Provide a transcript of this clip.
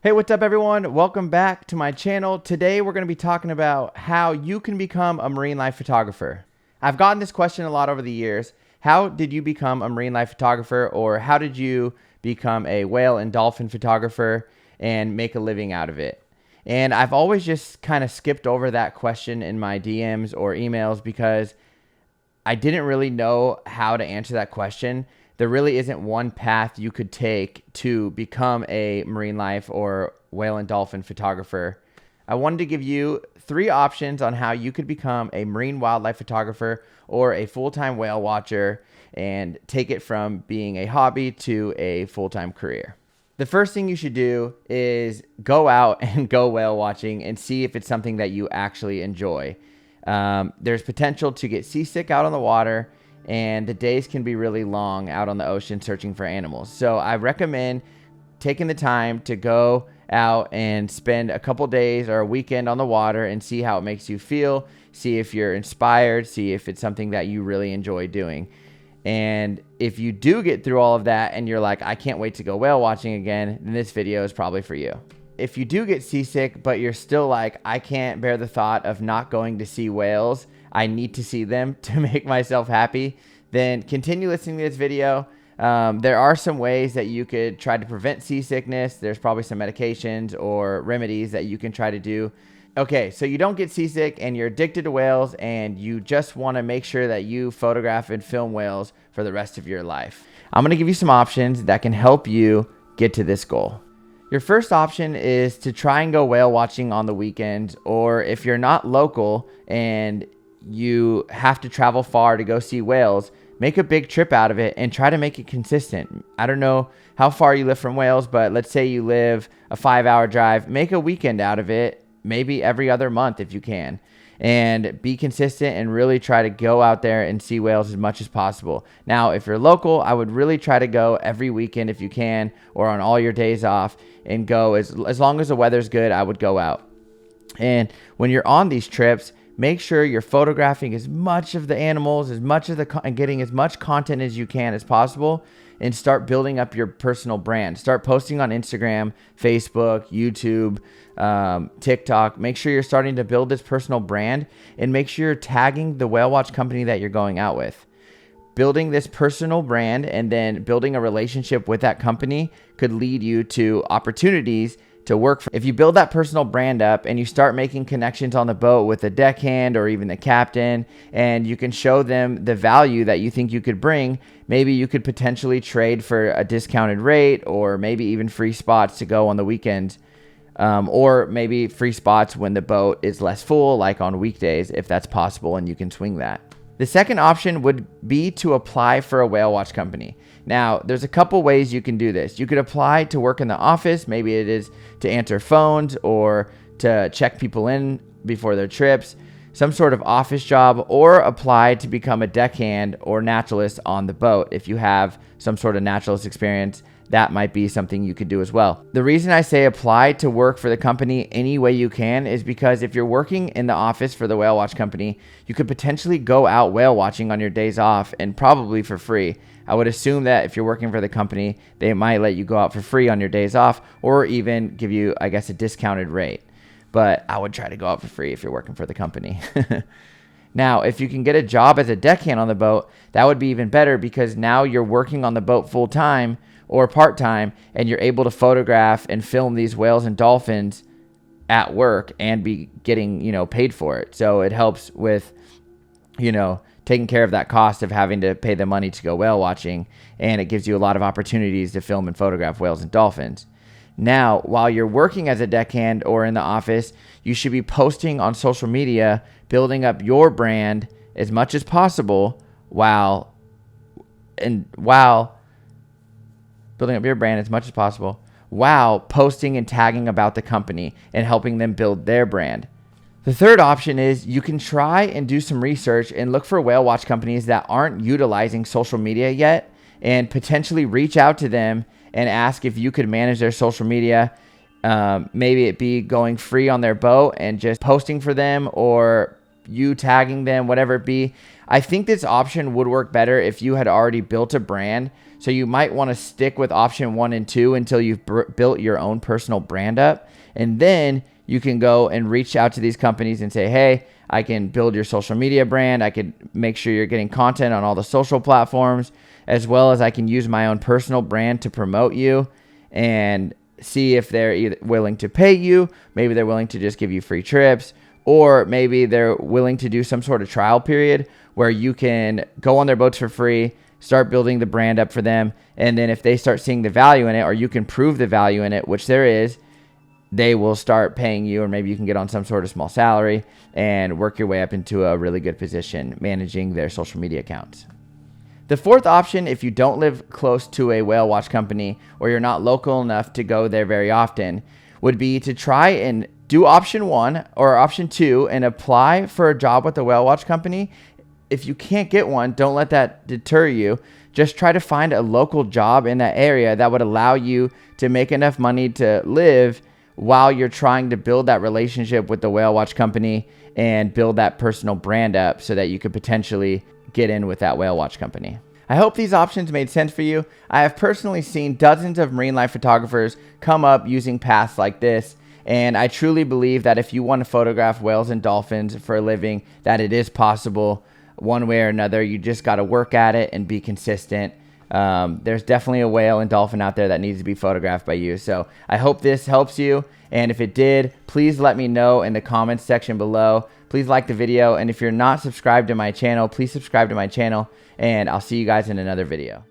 Hey, what's up everyone? Welcome back to my channel. Today we're going to be talking about how you can become a marine life photographer. I've gotten this question a lot over the years. How did you become a marine life photographer, or how did you become a whale and dolphin photographer and make a living out of it? And I've always just kind of skipped over that question in my DMs or emails because I didn't really know how to answer that question. There really isn't one path you could take to become a marine life or whale and dolphin photographer. I wanted to give you 3 options on how you could become a marine wildlife photographer or a full-time whale watcher and take it from being a hobby to a full-time career. The first thing you should do is go out and go whale watching and see if it's something that you actually enjoy. There's potential to get seasick out on the water, and the days can be really long out on the ocean searching for animals. So I recommend taking the time to go out and spend a couple days or a weekend on the water and see how it makes you feel, see if you're inspired, see if it's something that you really enjoy doing. And if you do get through all of that and you're like, I can't wait to go whale watching again, then this video is probably for you. If you do get seasick, but you're still like, I can't bear the thought of not going to see whales, I need to see them to make myself happy, then continue listening to this video. There are some ways that you could try to prevent seasickness. There's probably some medications or remedies that you can try to do. Okay, so you don't get seasick and you're addicted to whales and you just want to make sure that you photograph and film whales for the rest of your life. I'm going to give you some options that can help you get to this goal. Your first option is to try and go whale watching on the weekends, or if you're not local and you have to travel far to go see whales, make a big trip out of it and try to make it consistent. I don't know how far you live from Wales, but let's say you live a 5-hour drive, make a weekend out of it, maybe every other month if you can, and be consistent and really try to go out there and see whales as much as possible. Now, if you're local, I would really try to go every weekend if you can, or on all your days off, and go as long as the weather's good. I would go out. And when you're on these trips, make sure you're photographing as much of the animals, and getting as much content as you can as possible, and start building up your personal brand. Start posting on Instagram, Facebook, YouTube, TikTok. Make sure you're starting to build this personal brand, and make sure you're tagging the whale watch company that you're going out with. Building this personal brand and then building a relationship with that company could lead you to opportunities to work for. If you build that personal brand up and you start making connections on the boat with the deckhand or even the captain, and you can show them the value that you think you could bring, maybe you could potentially trade for a discounted rate, or maybe even free spots to go on the weekends, or maybe free spots when the boat is less full, like on weekdays, if that's possible and you can swing that. The second option would be to apply for a whale watch company. Now, there's a couple ways you can do this. You could apply to work in the office. Maybe it is to answer phones or to check people in before their trips, some sort of office job, or apply to become a deckhand or naturalist on the boat. If you have some sort of naturalist experience, that might be something you could do as well. The reason I say apply to work for the company any way you can is because if you're working in the office for the whale watch company, you could potentially go out whale watching on your days off, and probably for free. I would assume that if you're working for the company, they might let you go out for free on your days off, or even give you, I guess, a discounted rate. But I would try to go out for free if you're working for the company. Now, if you can get a job as a deckhand on the boat, that would be even better, because now you're working on the boat full time or part-time, and you're able to photograph and film these whales and dolphins at work and be getting, paid for it. So it helps with, taking care of that cost of having to pay the money to go whale watching, and it gives you a lot of opportunities to film and photograph whales and dolphins. Now, while you're working as a deckhand or in the office, you should be posting on social media, building up your brand as much as possible while building up your brand as much as possible while posting and tagging about the company and helping them build their brand. The third option is you can try and do some research and look for whale watch companies that aren't utilizing social media yet, and potentially reach out to them and ask if you could manage their social media. Maybe it be going free on their boat and just posting for them, or you tagging them, whatever it be. I think this option would work better if you had already built a brand. So you might want to stick with option 1 and 2 until you've built your own personal brand up. And then you can go and reach out to these companies and say, hey, I can build your social media brand. I could make sure you're getting content on all the social platforms, as well as I can use my own personal brand to promote you and see if they're either willing to pay you. Maybe they're willing to just give you free trips, or maybe they're willing to do some sort of trial period where you can go on their boats for free, start building the brand up for them. And then if they start seeing the value in it, or you can prove the value in it, which there is, they will start paying you, or maybe you can get on some sort of small salary and work your way up into a really good position managing their social media accounts. The fourth option, if you don't live close to a whale watch company or you're not local enough to go there very often, would be to try and do option 1 or option 2 and apply for a job with the whale watch company. If you can't get one, don't let that deter you. Just try to find a local job in that area that would allow you to make enough money to live while you're trying to build that relationship with the whale watch company and build that personal brand up so that you could potentially get in with that whale watch company. I hope these options made sense for you. I have personally seen dozens of marine life photographers come up using paths like this. And I truly believe that if you want to photograph whales and dolphins for a living, that it is possible one way or another. You just got to work at it and be consistent. There's definitely a whale and dolphin out there that needs to be photographed by you. So I hope this helps you. And if it did, please let me know in the comments section below. Please like the video. And if you're not subscribed to my channel, please subscribe to my channel. And I'll see you guys in another video.